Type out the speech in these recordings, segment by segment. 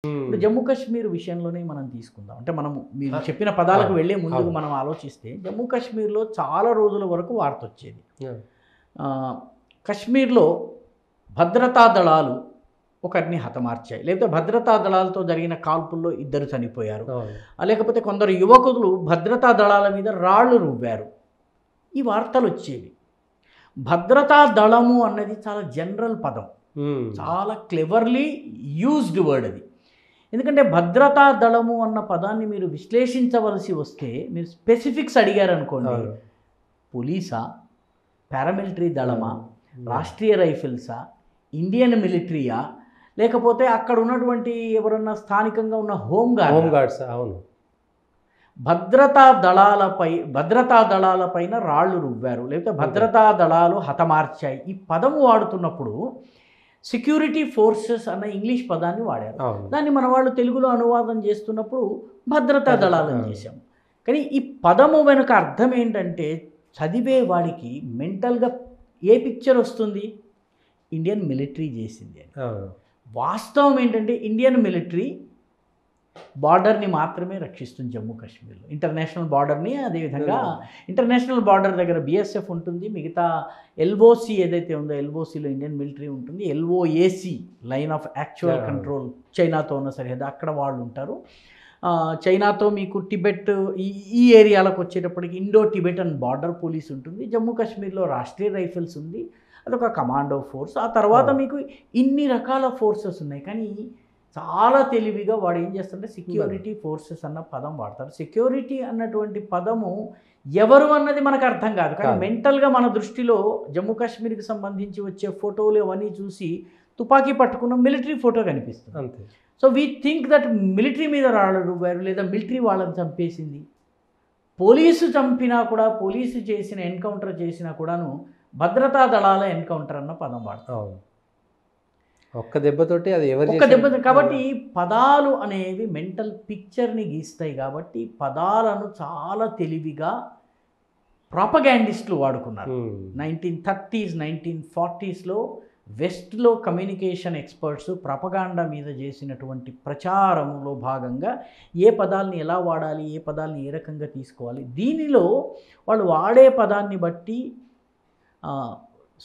ఇప్పుడు జమ్మూ కాశ్మీర్ విషయంలోనే మనం తీసుకుందాం. అంటే మనము మీరు చెప్పిన పదాలకు వెళ్ళే ముందుకు మనం ఆలోచిస్తే జమ్మూ కాశ్మీర్లో చాలా రోజుల వరకు వార్త వచ్చేది. కశ్మీర్లో భద్రతా దళాలు ఒకరిని హతమార్చాయి, లేకపోతే భద్రతా దళాలతో జరిగిన కాల్పుల్లో 2 చనిపోయారు, లేకపోతే కొందరు యువకులు భద్రతా దళాల మీద రాళ్ళు రువ్వారు. ఈ వార్తలు వచ్చేవి. భద్రతా దళము అన్నది చాలా జనరల్ పదం, చాలా క్లెవర్లీ యూజ్డ్ వర్డ్ అది. ఎందుకంటే భద్రతా దళము అన్న పదాన్ని మీరు విశ్లేషించవలసి వస్తే మీరు స్పెసిఫిక్స్ అడిగారనుకోండి, పోలీసా, పారామిలిటరీ దళమా, రాష్ట్రీయ రైఫిల్సా, ఇండియన్ మిలిటరీయా, లేకపోతే అక్కడ ఉన్నటువంటి ఎవరన్నా స్థానికంగా ఉన్న హోంగార్డ్స్. అవును, భద్రతా దళాలపైన రాళ్ళు రువ్వారు, లేకపోతే భద్రతా దళాలు హతమార్చాయి. ఈ పదం వాడుతున్నప్పుడు సెక్యూరిటీ ఫోర్సెస్ అన్న ఇంగ్లీష్ పదాన్ని వాడారు. దాన్ని మన వాళ్ళు తెలుగులో అనువాదం చేస్తున్నప్పుడు భద్రతా దళాలను చేశాం. కానీ ఈ పదము వెనుక అర్థం ఏంటంటే చదివే వాడికి మెంటల్గా ఏ పిక్చర్ వస్తుంది? ఇండియన్ మిలిటరీ చేసింది అని. వాస్తవం ఏంటంటే ఇండియన్ మిలిటరీ బార్డర్ని మాత్రమే రక్షిస్తుంది జమ్మూ కాశ్మీర్లో, ఇంటర్నేషనల్ బార్డర్ని. అదేవిధంగా ఇంటర్నేషనల్ బార్డర్ దగ్గర బిఎస్ఎఫ్ ఉంటుంది, మిగతా ఎల్ఓసి ఏదైతే ఉందో ఎల్ఓసిలో ఇండియన్ మిలిటరీ ఉంటుంది, ఎల్ఓఏసి లైన్ ఆఫ్ యాక్చువల్ కంట్రోల్ చైనాతో ఉన్న సరిహద్దు, అక్కడ వాళ్ళు ఉంటారు. చైనాతో మీకు టిబెట్ ఈ ఏరియాలకు వచ్చేటప్పటికి ఇండో టిబెటన్ బార్డర్ పోలీస్ ఉంటుంది. జమ్మూ కాశ్మీర్లో రాష్ట్రీయ రైఫిల్స్ ఉంది, అదొక కమాండో ఫోర్స్. ఆ తర్వాత మీకు ఇన్ని రకాల ఫోర్సెస్ ఉన్నాయి. కానీ చాలా తెలివిగా వాడు ఏం చేస్తాడంటే సెక్యూరిటీ ఫోర్సెస్ అన్న పదం వాడతారు. సెక్యూరిటీ అన్నటువంటి పదము ఎవరు అన్నది మనకు అర్థం కాదు, కానీ మెంటల్గా మన దృష్టిలో జమ్మూ కాశ్మీర్కి సంబంధించి వచ్చే ఫోటోలు అవన్నీ చూసి తుపాకీ పట్టుకున్న మిలిటరీ ఫోటో కనిపిస్తుంది అంతే. So we think that military మీద రాళ్ళు రువ్వారు, లేదా మిలిటరీ వాళ్ళని చంపేసింది. పోలీసు చంపినా కూడా, పోలీసు చేసిన ఎన్కౌంటర్ చేసినా కూడాను భద్రతా దళాల ఎన్కౌంటర్ అన్న పదం వాడతారు. ఒక్క దెబ్బతోటి అది కాబట్టి పదాలు అనేవి మెంటల్ పిక్చర్ని గీస్తాయి. కాబట్టి పదాలను చాలా తెలివిగా ప్రాపగాండిస్టులు వాడుకున్నారు. 1930s 1940sలో వెస్ట్లో కమ్యూనికేషన్ ఎక్స్పర్ట్స్ ప్రాపగాండా మీద చేసినటువంటి ప్రచారంలో భాగంగా ఏ పదాలని ఎలా వాడాలి, ఏ పదాలని ఏ రకంగా తీసుకోవాలి, దీనిలో వాళ్ళు వాడే పదాన్ని బట్టి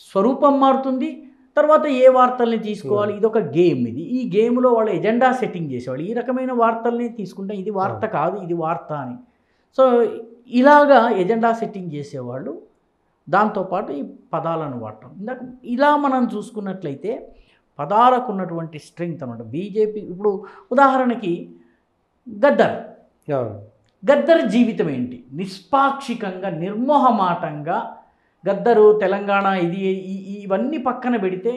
స్వరూపం మారుతుంది. తర్వాత ఏ వార్తల్ని తీసుకోవాలి, ఇదొక గేమ్. ఈ గేమ్లో వాళ్ళు ఎజెండా సెట్టింగ్ చేసేవాళ్ళు. ఈ రకమైన వార్తల్ని తీసుకుంటే ఇది వార్త కాదు, ఇది వార్త అని. సో ఇలాగా ఎజెండా సెట్టింగ్ చేసేవాళ్ళు. దాంతోపాటు ఈ పదాలను వాడటం. ఇలా మనం చూసుకున్నట్లయితే పదాలకు ఉన్నటువంటి స్ట్రెంగ్త్ అన్నమాట. బీజేపీ ఇప్పుడు ఉదాహరణకి గద్దర్ జీవితం ఏంటి? నిష్పాక్షికంగా, నిర్మోహమాటంగా గద్దరు తెలంగాణ ఇవన్నీ పక్కన పెడితే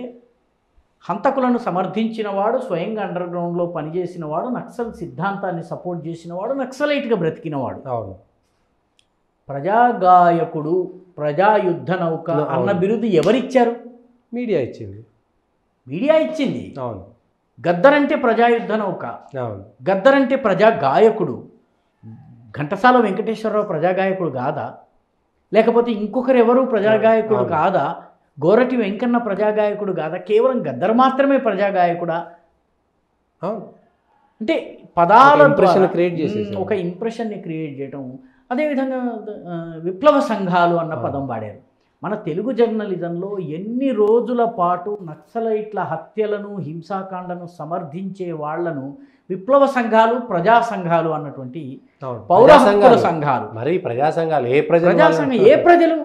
హంతకులను సమర్థించినవాడు, స్వయంగా అండర్గ్రౌండ్లో పనిచేసినవాడు, నక్సల్ సిద్ధాంతాన్ని సపోర్ట్ చేసినవాడు, నక్సలైట్గా బ్రతికినవాడు. అవును, ప్రజాగాయకుడు, ప్రజాయుద్ధ నౌక అన్న బిరుదు ఎవరిచ్చారు? మీడియా ఇచ్చింది. అవును, గద్దర్ అంటే ప్రజాయుద్ధ నౌక, గద్దర్ అంటే ప్రజాగాయకుడు. ఘంటసాల వెంకటేశ్వరరావు ప్రజాగాయకుడు కాదా? లేకపోతే ఇంకొకరు ఎవరు ప్రజాగాయకుడు కాదా? గోరటి వెంకన్న ప్రజాగాయకుడు కాదా? కేవలం గద్దర్ మాత్రమే ప్రజాగాయకుడా? అంటే పదాల ఒక ఇంప్రెషన్ని క్రియేట్ చేయటం. అదేవిధంగా విప్లవ సంఘాలు అన్న పదం వాడారు. మన తెలుగు జర్నలిజంలో ఎన్ని రోజుల పాటు నక్సలైట్ల హత్యలను, హింసాకాండను సమర్థించే వాళ్లను విప్లవ సంఘాలు, ప్రజా సంఘాలు అన్నటువంటి పౌర హక్కుల సంఘాలు. మరి ప్రజా సంఘాలు ఏ ప్రజలు?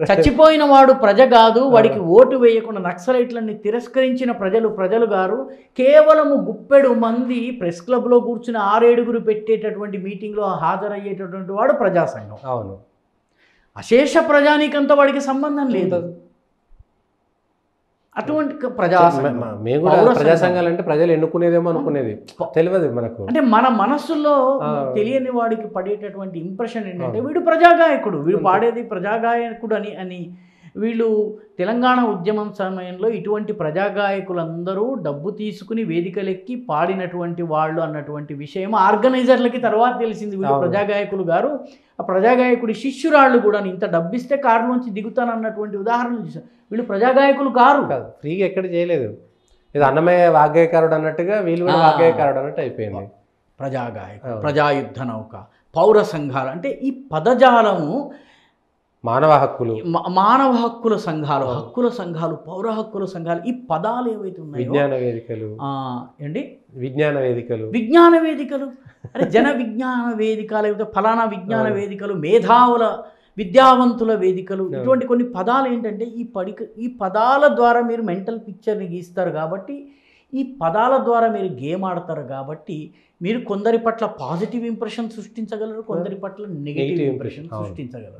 చచ్చిపోయిన వాడు ప్రజ కాదు, వాడికి ఓటు వేయకుండా నక్సలైట్లని తిరస్కరించిన ప్రజలు గారు. కేవలము గుప్పెడు మంది ప్రెస్ క్లబ్లో కూర్చుని 6-7 పెట్టేటటువంటి మీటింగ్లో హాజరయ్యేటటువంటి వాడు ప్రజా సంఘం. అవును, అశేష ప్రజానీకంతో వాడికి సంబంధం లేదు. అటువంటి ప్రజా సంఘాలు అంటే ప్రజలు ఎన్నుకునేదేమో అనుకునేది తెలియదు మనకు. అంటే మన మనస్సులో తెలియని వాడికి పడేటటువంటి ఇంప్రెషన్ ఏంటంటే వీడు ప్రజాగాయకుడు, వీడు పాడేది ప్రజాగాయకుడు అని. వీళ్ళు తెలంగాణ ఉద్యమం సమయంలో ఇటువంటి ప్రజాగాయకులందరూ డబ్బు తీసుకుని వేదికలెక్కి పాడినటువంటి వాళ్ళు అన్నటువంటి విషయం ఆర్గనైజర్లకి తర్వాత తెలిసింది. వీళ్ళు ప్రజాగాయకులు గారు, ఆ ప్రజాగాయకుడి శిష్యురాళ్ళు కూడా ఇంత డబ్బిస్తే కారులోంచి దిగుతానన్నటువంటి ఉదాహరణలు చూసారు. వీళ్ళు ప్రజాగాయకులు కారు, ఫ్రీగా ఎక్కడ చేయలేదు. ఇది అన్నమయ్య వాగ్గేయకారుడు అన్నట్టుగా వీళ్ళు కూడా వాగ్గేయకారుడు అన్నట్టు అయిపోయింది. ప్రజాగాయకుడు, ప్రజాయుద్ధ నౌక, పౌర సంఘాలు, అంటే ఈ పదజాలము మానవ హక్కులు, మానవ హక్కుల సంఘాలు, హక్కుల సంఘాలు, పౌర హక్కుల సంఘాలు, ఈ పదాలు ఏవైతే ఉన్నాయో, విజ్ఞాన వేదికలు ఏంటి విజ్ఞాన వేదికలు, విజ్ఞాన వేదికలు, అంటే జన విజ్ఞాన వేదిక, లేకపోతే ఫలానా విజ్ఞాన వేదికలు, మేధావుల విద్యావంతుల వేదికలు, ఇటువంటి కొన్ని పదాలు ఏంటంటే ఈ పదాల ద్వారా మీరు మెంటల్ పిక్చర్ని గీస్తారు కాబట్టి, ఈ పదాల ద్వారా మీరు గేమ్ ఆడతారు కాబట్టి మీరు కొందరి పట్ల పాజిటివ్ ఇంప్రెషన్ సృష్టించగలరు, కొందరి పట్ల నెగిటివ్ ఇంప్రెషన్ సృష్టించగలరు.